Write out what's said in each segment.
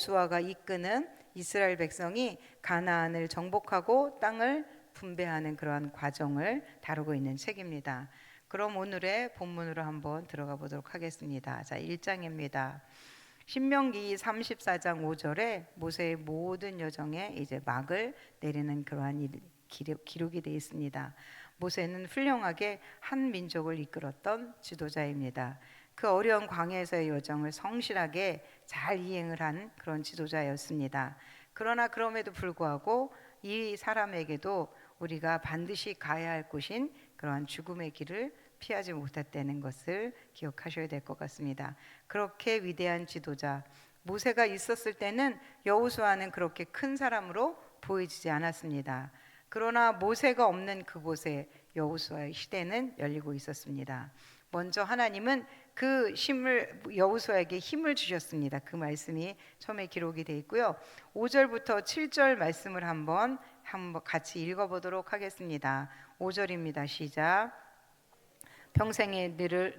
여호수아가 이끄는 이스라엘 백성이 가나안을 정복하고 땅을 분배하는 그러한 과정을 다루고 있는 책입니다. 그럼 오늘의 본문으로 한번 들어가 보도록 하겠습니다. 자, 1장입니다. 신명기 34장 5절에 모세의 모든 여정에 이제 막을 내리는 그러한 기록이 되어 있습니다. 모세는 훌륭하게 한 민족을 이끌었던 지도자입니다. 그 어려운 광야에서의 여정을 성실하게 잘 이행을 한 그런 지도자였습니다. 그러나 그럼에도 불구하고 이 사람에게도 우리가 반드시 가야 할 곳인 그러한 죽음의 길을 피하지 못했다는 것을 기억하셔야 될 것 같습니다. 그렇게 위대한 지도자 모세가 있었을 때는 여호수아는 그렇게 큰 사람으로 보이지 않았습니다. 그러나 모세가 없는 그곳에 여호수아의 시대는 열리고 있었습니다. 먼저 하나님은 그 여호수아에게 힘을 주셨습니다. 그 말씀이 처음에 기록이 되어 있고요. 5절부터 7절 말씀을 한번 같이 읽어보도록 하겠습니다. 5절입니다. 시작. 평생에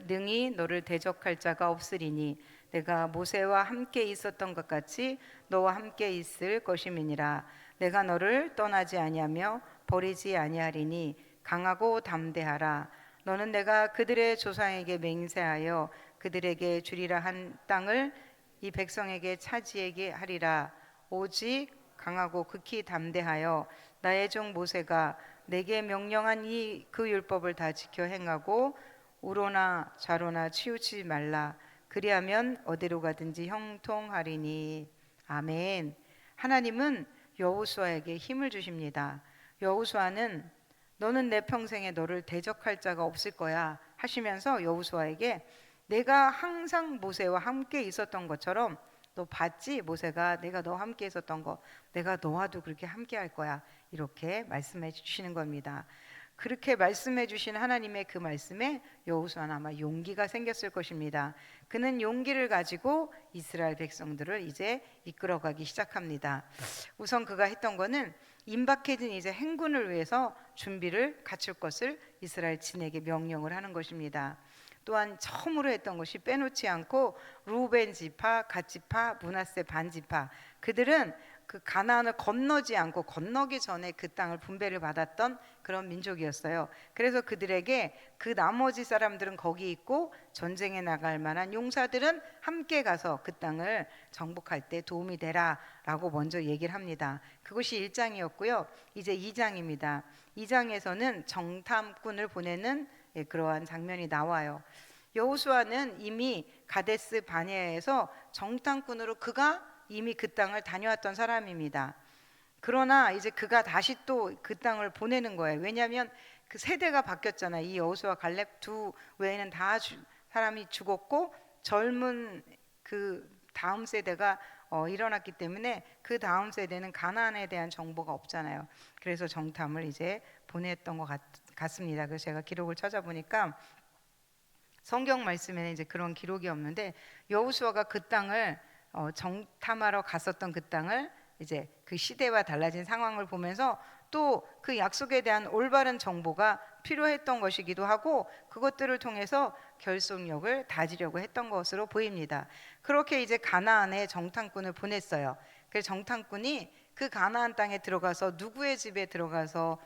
능히 너를 대적할 자가 없으리니 내가 모세와 함께 있었던 것 같이 너와 함께 있을 것임이니라. 내가 너를 떠나지 아니하며 버리지 아니하리니 강하고 담대하라. 너는 내가 그들의 조상에게 맹세하여 그들에게 주리라 한 땅을 이 백성에게 차지하게 하리라. 오직 강하고 극히 담대하여 나의 종 모세가 내게 명령한 그 율법을 다 지켜 행하고 우로나 좌로나 치우치지 말라. 그리하면 어디로 가든지 형통하리니. 아멘. 하나님은 여호수아에게 힘을 주십니다. 여호수아는 너는 내 평생에 너를 대적할 자가 없을 거야 하시면서 여호수아에게 내가 항상 모세와 함께 있었던 것처럼 너 봤지? 모세가 내가 너와 함께 있었던 거 내가 너와도 그렇게 함께 할 거야 이렇게 말씀해 주시는 겁니다. 그렇게 말씀해 주신 하나님의 그 말씀에 여호수아는 아마 용기가 생겼을 것입니다. 그는 용기를 가지고 이스라엘 백성들을 이제 이끌어가기 시작합니다. 우선 그가 했던 거는 임박해진 이제 행군을 위해서 준비를 갖출 것을 이스라엘 진에게 명령을 하는 것입니다. 또한 처음으로 했던 것이 빼놓지 않고 루벤 지파, 갓 지파, 므낫세 반 지파 그들은 그 가나안을 건너지 않고 건너기 전에 그 땅을 분배를 받았던 그런 민족이었어요. 그래서 그들에게 그 나머지 사람들은 거기 있고 전쟁에 나갈 만한 용사들은 함께 가서 그 땅을 정복할 때 도움이 되라 라고 먼저 얘기를 합니다. 그것이 1장이었고요. 이제 2장입니다. 2장에서는 정탐꾼을 보내는 그러한 장면이 나와요. 여호수아는 이미 가데스 바네아에서 정탐꾼으로 그가 이미 그 땅을 다녀왔던 사람입니다. 그러나 이제 그가 다시 또 그 땅을 보내는 거예요. 왜냐하면 그 세대가 바뀌었잖아요. 이 여호수아 갈렙 두 외에는 다 사람이 죽었고 젊은 그 다음 세대가 일어났기 때문에 그 다음 세대는 가나안에 대한 정보가 없잖아요. 그래서 정탐을 이제 보냈던 것 같습니다. 그래서 제가 기록을 찾아보니까 성경 말씀에는 이제 그런 기록이 없는데 여호수아가 그 땅을 정탐하러 갔었던 그 땅을 이제 그 시대와 달라진 상황을 보면서 또 그 약속에 대한 올바른 정보가 필요했던 것이기도 하고 그것들을 통해서 결속력을 다지려고 했던 것으로 보입니다. 그렇게 이제 가나안에 정탐꾼을 보냈어요. 그래서 정탐꾼이 그 가나안 땅에 들어가서 누구의 집에 들어가서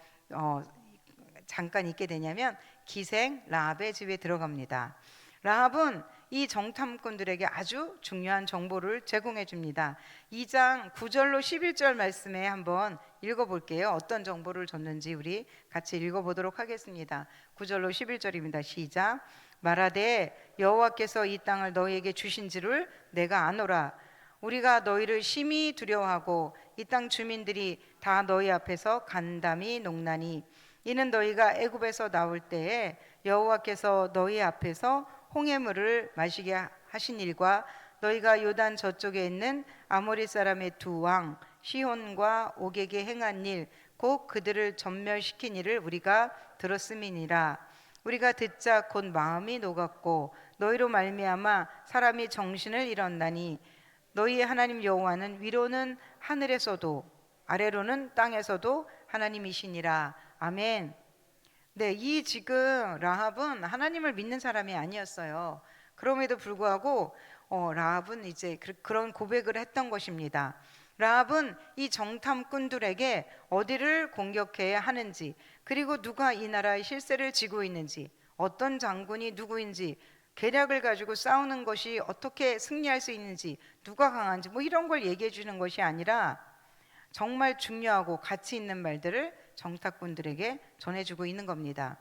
잠깐 있게 되냐면 기생 라합의 집에 들어갑니다. 라합은 이 정탐꾼들에게 아주 중요한 정보를 제공해 줍니다. 2장 9절로 11절 말씀에 한번 읽어볼게요. 어떤 정보를 줬는지 우리 같이 읽어보도록 하겠습니다. 9절로 11절입니다. 시작. 말하되 여호와께서 이 땅을 너희에게 주신지를 내가 아노라. 우리가 너희를 심히 두려워하고 이 땅 주민들이 다 너희 앞에서 간담이 농나니 이는 너희가 애굽에서 나올 때에 여호와께서 너희 앞에서 홍해물을 마시게 하신 일과 너희가 요단 저쪽에 있는 아모리 사람의 두 왕 시혼과 옥에게 행한 일 곧 그들을 전멸시킨 일을 우리가 들었음이니라. 우리가 듣자 곧 마음이 녹았고 너희로 말미암아 사람이 정신을 잃었나니 너희의 하나님 여호와는 위로는 하늘에서도 아래로는 땅에서도 하나님이시니라. 아멘. 네, 이 지금 라합은 하나님을 믿는 사람이 아니었어요. 그럼에도 불구하고 라합은 이제 그런 고백을 했던 것입니다. 라합은 이 정탐꾼들에게 어디를 공격해야 하는지, 그리고 누가 이 나라의 실세를 쥐고 있는지, 어떤 장군이 누구인지, 계략을 가지고 싸우는 것이 어떻게 승리할 수 있는지, 누가 강한지 뭐 이런 걸 얘기해 주는 것이 아니라 정말 중요하고 가치 있는 말들을 정탐꾼들에게 전해주고 있는 겁니다.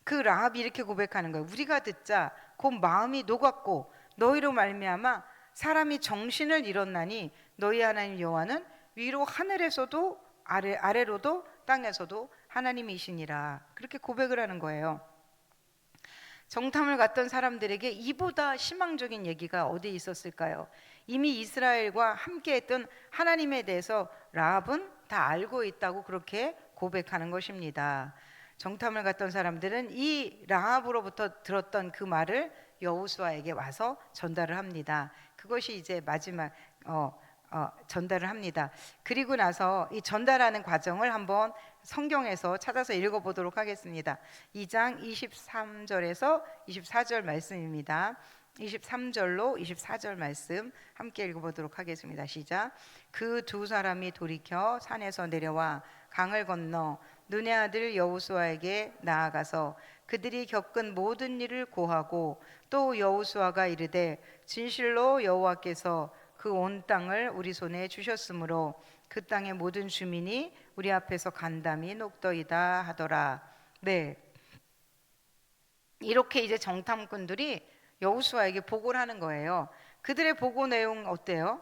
그 라합이 이렇게 고백하는 거예요. 우리가 듣자 곧 마음이 녹았고 너희로 말미암아 사람이 정신을 잃었나니 너희 하나님 여호와는 위로 하늘에서도 아래로도 땅에서도 하나님이시니라. 그렇게 고백을 하는 거예요. 정탐을 갔던 사람들에게 이보다 희망적인 얘기가 어디 있었을까요? 이미 이스라엘과 함께했던 하나님에 대해서 라합은 다 알고 있다고 그렇게 고백하는 것입니다. 정탐을 갔던 사람들은 이 라합으로부터 들었던 그 말을 여호수아에게 와서 전달을 합니다. 그것이 이제 마지막 전달을 합니다. 그리고 나서 이 전달하는 과정을 한번 성경에서 찾아서 읽어보도록 하겠습니다. 2장 23절에서 24절 말씀입니다. 23절로 24절 말씀 함께 읽어보도록 하겠습니다. 시작. 그 두 사람이 돌이켜 산에서 내려와 강을 건너 눈의 아들 여호수아에게 나아가서 그들이 겪은 모든 일을 고하고 또 여호수아가 이르되 진실로 여호와께서 그 온 땅을 우리 손에 주셨으므로 그 땅의 모든 주민이 우리 앞에서 간담이 녹더이다 하더라. 네, 이렇게 이제 정탐꾼들이 여호수아에게 보고를 하는 거예요. 그들의 보고 내용 어때요?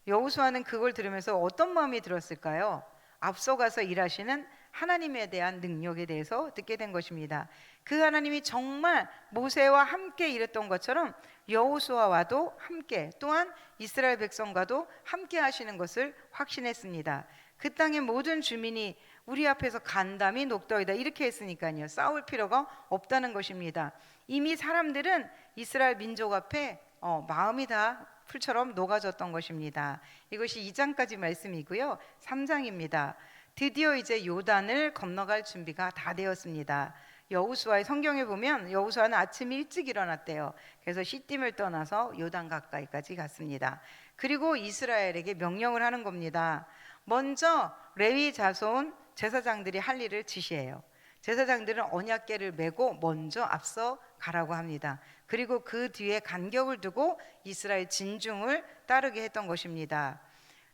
여호수아는 그걸 들으면서 어떤 마음이 들었을까요? 앞서가서 일하시는 하나님에 대한 능력에 대해서 듣게 된 것입니다. 그 하나님이 정말 모세와 함께 일했던 것처럼 여호수아와도 함께, 또한 이스라엘 백성과도 함께 하시는 것을 확신했습니다. 그 땅의 모든 주민이 우리 앞에서 간담이 녹더이다 이렇게 했으니까요, 싸울 필요가 없다는 것입니다. 이미 사람들은 이스라엘 민족 앞에 마음이 다 풀처럼 녹아졌던 것입니다. 이것이 2장까지 말씀이고요. 3장입니다. 드디어 이제 요단을 건너갈 준비가 다 되었습니다. 여호수아의 성경에 보면 여호수아는 아침 일찍 일어났대요. 그래서 시딤을 떠나서 요단 가까이까지 갔습니다. 그리고 이스라엘에게 명령을 하는 겁니다. 먼저 레위 자손 제사장들이 할 일을 지시해요. 제사장들은 언약궤를 메고 먼저 앞서 가라고 합니다. 그리고 그 뒤에 간격을 두고 이스라엘 진중을 따르게 했던 것입니다.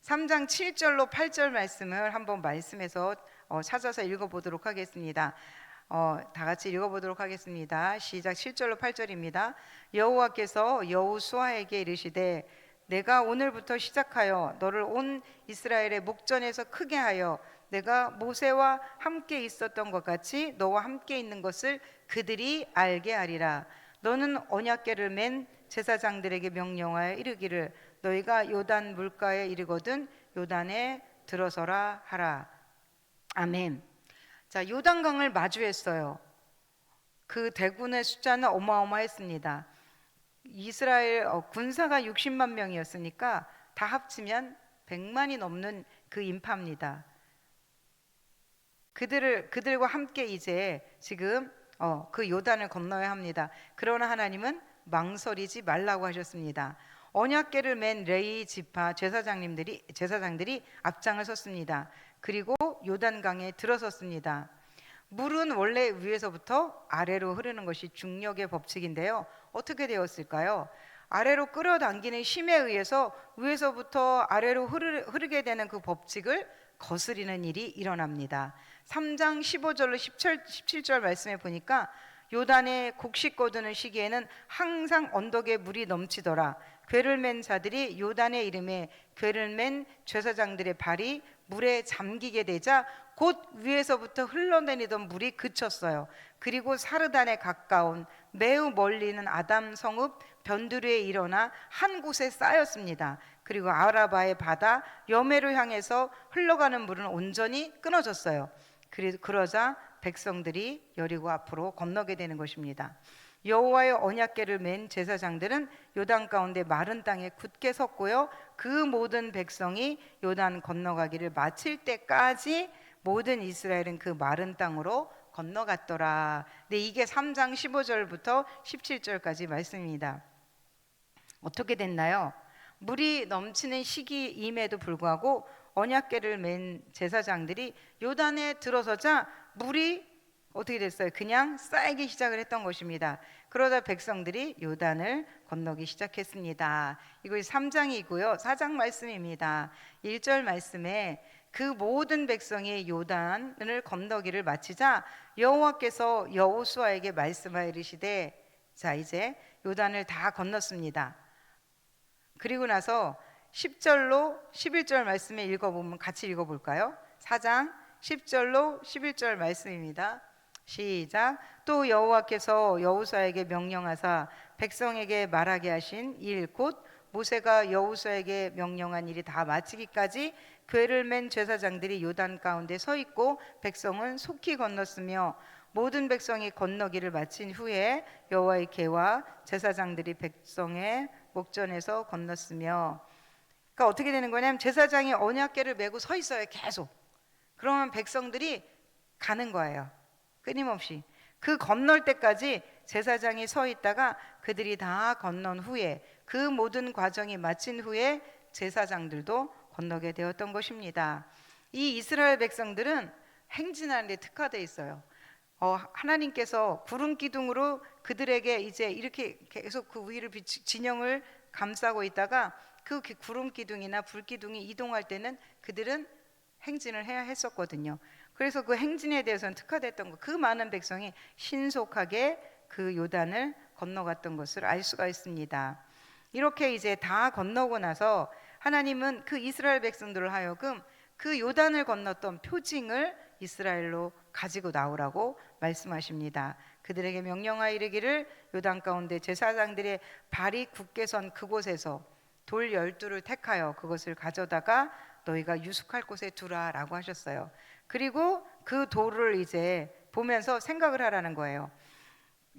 3장 7절로 8절 말씀을 한번 말씀해서 찾아서 읽어보도록 하겠습니다. 다 같이 읽어보도록 하겠습니다. 시작. 7절로 8절입니다. 여호와께서 여호수아에게 이르시되 내가 오늘부터 시작하여 너를 온 이스라엘의 목전에서 크게 하여 내가 모세와 함께 있었던 것 같이 너와 함께 있는 것을 그들이 알게 하리라. 너는 언약궤를 맨 제사장들에게 명령하여 이르기를 너희가 요단 물가에 이르거든 요단에 들어서라 하라. 아멘. 자, 요단강을 마주했어요. 그 대군의 숫자는 어마어마했습니다. 이스라엘 군사가 60만 명이었으니까 다 합치면 100만이 넘는 그 인파입니다. 그들과 함께 이제 지금 그 요단을 건너야 합니다. 그러나 하나님은 망설이지 말라고 하셨습니다. 언약궤를 맨 레위 지파 제사장들이 앞장을 섰습니다. 그리고 요단강에 들어섰습니다. 물은 원래 위에서부터 아래로 흐르는 것이 중력의 법칙인데요. 어떻게 되었을까요? 아래로 끌어당기는 힘에 의해서 위에서부터 아래로 흐르게 되는 그 법칙을 거스리는 일이 일어납니다. 3장 15절로 17절 말씀에 보니까 요단에 곡식 거두는 시기에는 항상 언덕에 물이 넘치더라. 궤를 맨 자들이 요단의 이름에 궤를 맨 제사장들의 발이 물에 잠기게 되자 곧 위에서부터 흘러내리던 물이 그쳤어요. 그리고 사르단에 가까운 매우 멀리 있는 아담 성읍 변두리에 일어나 한 곳에 쌓였습니다. 그리고 아라바의 바다 여메로 향해서 흘러가는 물은 온전히 끊어졌어요. 그러자 백성들이 여리고 앞으로 건너게 되는 것입니다. 여호와의 언약궤를 맨 제사장들은 요단 가운데 마른 땅에 굳게 섰고요. 그 모든 백성이 요단 건너가기를 마칠 때까지 모든 이스라엘은 그 마른 땅으로 건너갔더라. 네, 이게 3장 15절부터 17절까지 말씀입니다. 어떻게 됐나요? 물이 넘치는 시기임에도 불구하고 언약궤를 맨 제사장들이 요단에 들어서자 물이 어떻게 됐어요? 그냥 쌓이기 시작을 했던 것입니다. 그러다 백성들이 요단을 건너기 시작했습니다. 이거 3장이고요. 4장 말씀입니다. 1절 말씀에 그 모든 백성이 요단을 건너기를 마치자 여호와께서 여호수아에게 말씀하여 이르시되, 자 이제 요단을 다 건넜습니다. 그리고 나서 10절로 11절 말씀에 읽어보면 같이 읽어볼까요? 4장 10절로 11절 말씀입니다. 시작. 또 여호와께서 여호수아에게 명령하사 백성에게 말하게 하신 일 곧 모세가 여호수아에게 명령한 일이 다 마치기까지 궤를 맨 제사장들이 요단 가운데 서 있고 백성은 속히 건넜으며 모든 백성이 건너기를 마친 후에 여호와의 궤와 제사장들이 백성의 목전에서 건넜으며, 그러니까 어떻게 되는 거냐면 제사장이 언약궤를 메고 서 있어요. 계속. 그러면 백성들이 가는 거예요. 끊임없이. 그 건널 때까지 제사장이 서 있다가 그들이 다 건넌 후에, 그 모든 과정이 마친 후에 제사장들도 건너게 되었던 것입니다. 이 이스라엘 백성들은 행진하는 데 특화되어 있어요. 하나님께서 구름 기둥으로 그들에게 이제 이렇게 계속 그 위를 진영을 감싸고 있다가 그 구름 기둥이나 불 기둥이 이동할 때는 그들은 행진을 해야 했었거든요. 그래서 그 행진에 대해서는 특화됐던 거, 그 많은 백성이 신속하게 그 요단을 건너갔던 것을 알 수가 있습니다. 이렇게 이제 다 건너고 나서 하나님은 그 이스라엘 백성들을 하여금 그 요단을 건넜던 표징을 이스라엘로 가지고 나오라고 말씀하십니다. 그들에게 명령하여 이르기를 요단 가운데 제사장들의 발이 굳게 선 그곳에서 돌 12를 택하여 그것을 가져다가 너희가 유숙할 곳에 두라라고 하셨어요. 그리고 그 돌을 이제 보면서 생각을 하라는 거예요.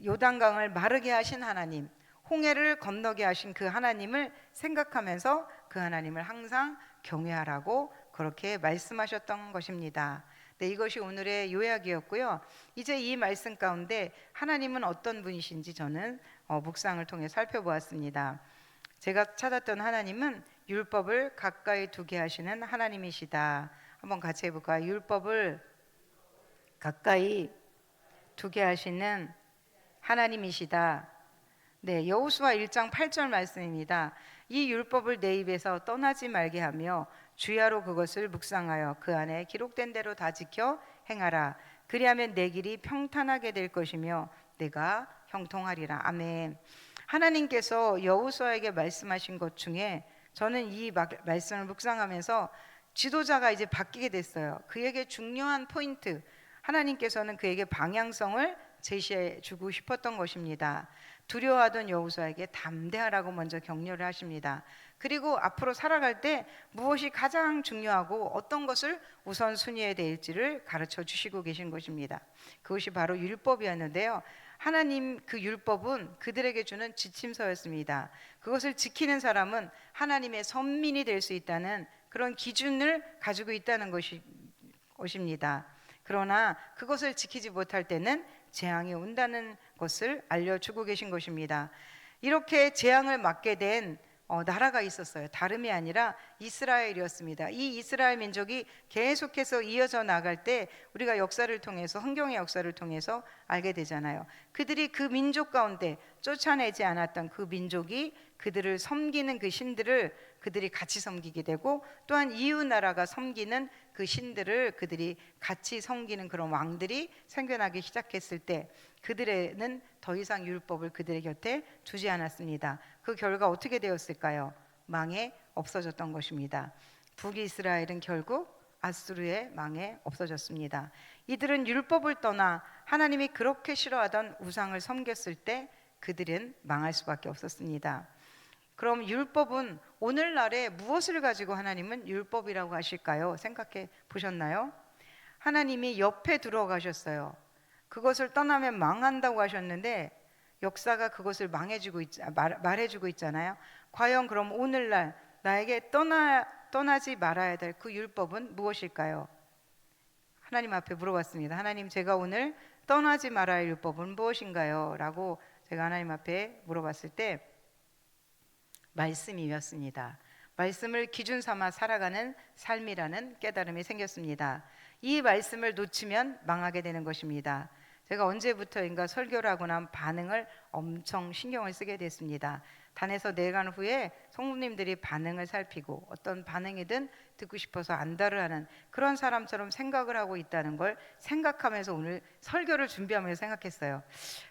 요단강을 마르게 하신 하나님, 홍해를 건너게 하신 그 하나님을 생각하면서 그 하나님을 항상 경외하라고 그렇게 말씀하셨던 것입니다. 네, 이것이 오늘의 요약이었고요. 이제 이 말씀 가운데 하나님은 어떤 분이신지 저는 묵상을 통해 살펴보았습니다. 제가 찾았던 하나님은 율법을 가까이 두게 하시는 하나님이시다. 한번 같이 해볼까요? 율법을 가까이 두게 하시는 하나님이시다. 네, 여호수아 1장 8절 말씀입니다. 이 율법을 내 입에서 떠나지 말게 하며 주야로 그것을 묵상하여 그 안에 기록된 대로 다 지켜 행하라. 그리하면 내 길이 평탄하게 될 것이며 내가 형통하리라. 아멘. 하나님께서 여호수아에게 말씀하신 것 중에 저는 이 말씀을 묵상하면서 지도자가 이제 바뀌게 됐어요. 그에게 중요한 포인트, 하나님께서는 그에게 방향성을 제시해 주고 싶었던 것입니다. 두려워하던 여호수아에게 담대하라고 먼저 격려를 하십니다. 그리고 앞으로 살아갈 때 무엇이 가장 중요하고 어떤 것을 우선순위에 대일지를 가르쳐 주시고 계신 것입니다. 그것이 바로 율법이었는데요. 하나님 그 율법은 그들에게 주는 지침서였습니다. 그것을 지키는 사람은 하나님의 선민이 될 수 있다는 그런 기준을 가지고 있다는 것입니다. 그러나 그것을 지키지 못할 때는 재앙이 온다는 것을 알려주고 계신 것입니다. 이렇게 재앙을 맞게 된 나라가 있었어요. 다름이 아니라 이스라엘이었습니다. 이 이스라엘 민족이 계속해서 이어져 나갈 때 우리가 역사를 통해서, 성경의 역사를 통해서 알게 되잖아요. 그들이 그 민족 가운데 쫓아내지 않았던 그 민족이 그들을 섬기는 그 신들을 그들이 같이 섬기게 되고, 또한 이웃 나라가 섬기는 그 신들을 그들이 같이 섬기는 그런 왕들이 생겨나기 시작했을 때 그들에는 더 이상 율법을 그들의 곁에 두지 않았습니다. 그 결과 어떻게 되었을까요? 망해 없어졌던 것입니다. 북이스라엘은 결국 아수르의 망에 없어졌습니다. 이들은 율법을 떠나 하나님이 그렇게 싫어하던 우상을 섬겼을 때 그들은 망할 수밖에 없었습니다. 그럼 율법은 오늘날에 무엇을 가지고 하나님은 율법이라고 하실까요? 생각해 보셨나요? 하나님이 옆에 들어가셨어요. 그것을 떠나면 망한다고 하셨는데 역사가 그것을 말해주고 있잖아요. 과연 그럼 오늘날 나에게 떠나지 말아야 될 그 율법은 무엇일까요? 하나님 앞에 물어봤습니다. 하나님, 제가 오늘 떠나지 말아야 할 율법은 무엇인가요? 라고 제가 하나님 앞에 물어봤을 때 말씀이었습니다. 말씀을 기준 삼아 살아가는 삶이라는 깨달음이 생겼습니다. 이 말씀을 놓치면 망하게 되는 것입니다. 제가 언제부터인가 설교를 하고 난 반응을 엄청 신경을 쓰게 됐습니다. 단에서 내려간 후에 성도님들이 반응을 살피고 어떤 반응이든 듣고 싶어서 안달을 하는 그런 사람처럼 생각을 하고 있다는 걸 생각하면서 오늘 설교를 준비하면서 생각했어요.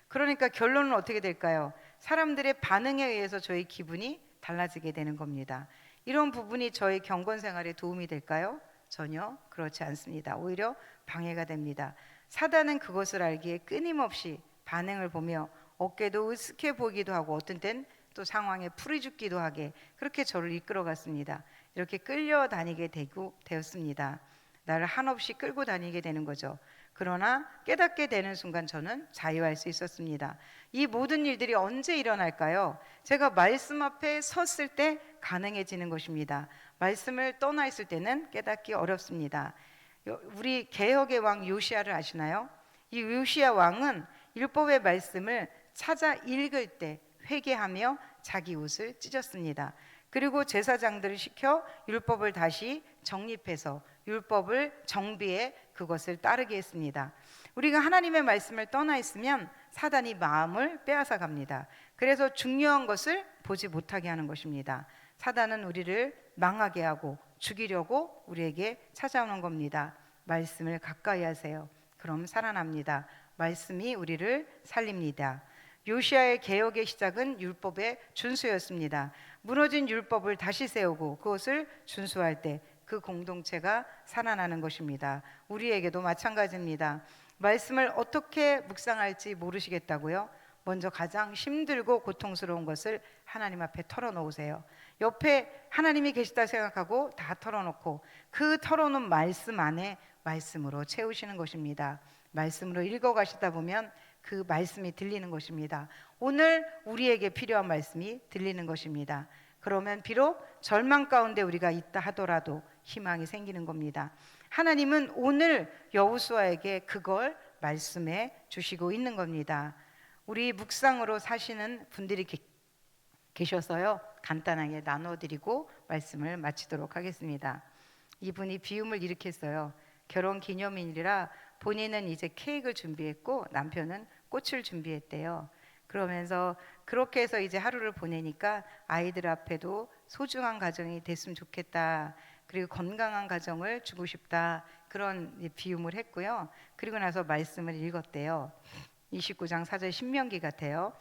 그러니까 결론은 어떻게 될까요? 사람들의 반응에 의해서 저희 기분이 달라지게 되는 겁니다. 이런 부분이 저의 경건 생활에 도움이 될까요? 전혀 그렇지 않습니다. 오히려 방해가 됩니다. 사단은 그것을 알기에 끊임없이 반응을 보며 어깨도 으쓱해 보이기도 하고 어떤 땐 또 상황에 풀이 죽기도 하게 그렇게 저를 이끌어 갔습니다. 이렇게 끌려다니게 되었습니다. 나를 한없이 끌고 다니게 되는 거죠. 그러나 깨닫게 되는 순간 저는 자유할 수 있었습니다. 이 모든 일들이 언제 일어날까요? 제가 말씀 앞에 섰을 때 가능해지는 것입니다. 말씀을 떠나 있을 때는 깨닫기 어렵습니다. 우리 개혁의 왕 요시야를 아시나요? 이 요시야 왕은 율법의 말씀을 찾아 읽을 때 회개하며 자기 옷을 찢었습니다. 그리고 제사장들을 시켜 율법을 다시 정립해서 율법을 정비해 그것을 따르게 했습니다. 우리가 하나님의 말씀을 떠나 있으면 사단이 마음을 빼앗아 갑니다. 그래서 중요한 것을 보지 못하게 하는 것입니다. 사단은 우리를 망하게 하고 죽이려고 우리에게 찾아오는 겁니다. 말씀을 가까이 하세요. 그럼 살아납니다. 말씀이 우리를 살립니다. 요시야의 개혁의 시작은 율법의 준수였습니다. 무너진 율법을 다시 세우고 그것을 준수할 때 그 공동체가 살아나는 것입니다. 우리에게도 마찬가지입니다. 말씀을 어떻게 묵상할지 모르시겠다고요? 먼저 가장 힘들고 고통스러운 것을 하나님 앞에 털어놓으세요. 옆에 하나님이 계시다 생각하고 다 털어놓고 그 털어놓은 말씀 안에 말씀으로 채우시는 것입니다. 말씀으로 읽어가시다 보면 그 말씀이 들리는 것입니다. 오늘 우리에게 필요한 말씀이 들리는 것입니다. 그러면 비록 절망 가운데 우리가 있다 하더라도 희망이 생기는 겁니다. 하나님은 오늘 여호수아에게 그걸 말씀해 주시고 있는 겁니다. 우리 묵상으로 사시는 분들이 계셔서요. 간단하게 나눠드리고 말씀을 마치도록 하겠습니다. 이분이 비움을 일으켰어요. 결혼 기념일이라 본인은 이제 케이크를 준비했고 남편은 꽃을 준비했대요. 그러면서 그렇게 해서 이제 하루를 보내니까 아이들 앞에도 소중한 가정이 됐으면 좋겠다. 그리고 건강한 가정을 주고 싶다. 그런 비움을 했고요. 그리고 나서 말씀을 읽었대요. 29장 4절 신명기 같아요.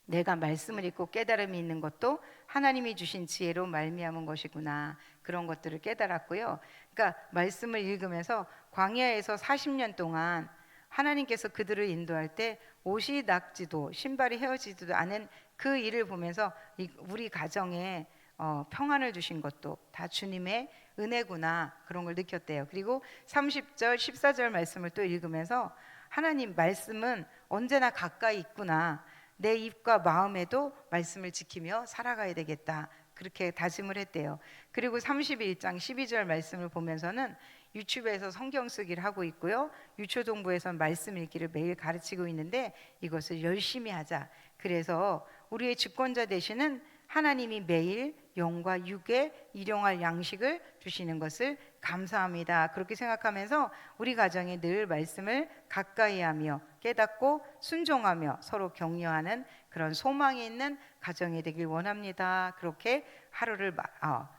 내가 말씀을 읽고 깨달음이 있는 것도 하나님이 주신 지혜로 말미암은 것이구나. 그런 것들을 깨달았고요. 그러니까 말씀을 읽으면서 광야에서 40년 동안 하나님께서 그들을 인도할 때 옷이 낙지도 신발이 헤어지지도 않은 그 일을 보면서 우리 가정에 평안을 주신 것도 다 주님의 은혜구나. 그런 걸 느꼈대요. 그리고 30절 14절 말씀을 또 읽으면서 하나님 말씀은 언제나 가까이 있구나. 내 입과 마음에도 말씀을 지키며 살아가야 되겠다. 그렇게 다짐을 했대요. 그리고 31장 12절 말씀을 보면서는 유튜브에서 성경 쓰기를 하고 있고요. 유초동부에서 말씀 읽기를 매일 가르치고 있는데 이것을 열심히 하자. 그래서 우리의 주권자 되시는 하나님이 매일 영과 육에 일용할 양식을 주시는 것을 감사합니다. 그렇게 생각하면서 우리 가정에 늘 말씀을 가까이 하며 깨닫고 순종하며 서로 격려하는 그런 소망이 있는 가정이 되길 원합니다. 그렇게 하루를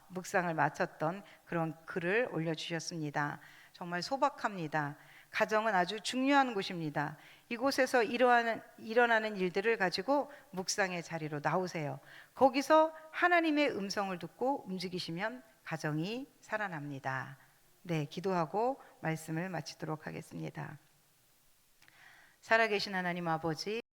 묵상을 마쳤던 그런 글을 올려주셨습니다. 정말 소박합니다. 가정은 아주 중요한 곳입니다. 이곳에서 일어나는 일들을 가지고 묵상의 자리로 나오세요. 거기서 하나님의 음성을 듣고 움직이시면 가정이 살아납니다. 네, 기도하고 말씀을 마치도록 하겠습니다. 살아계신 하나님 아버지,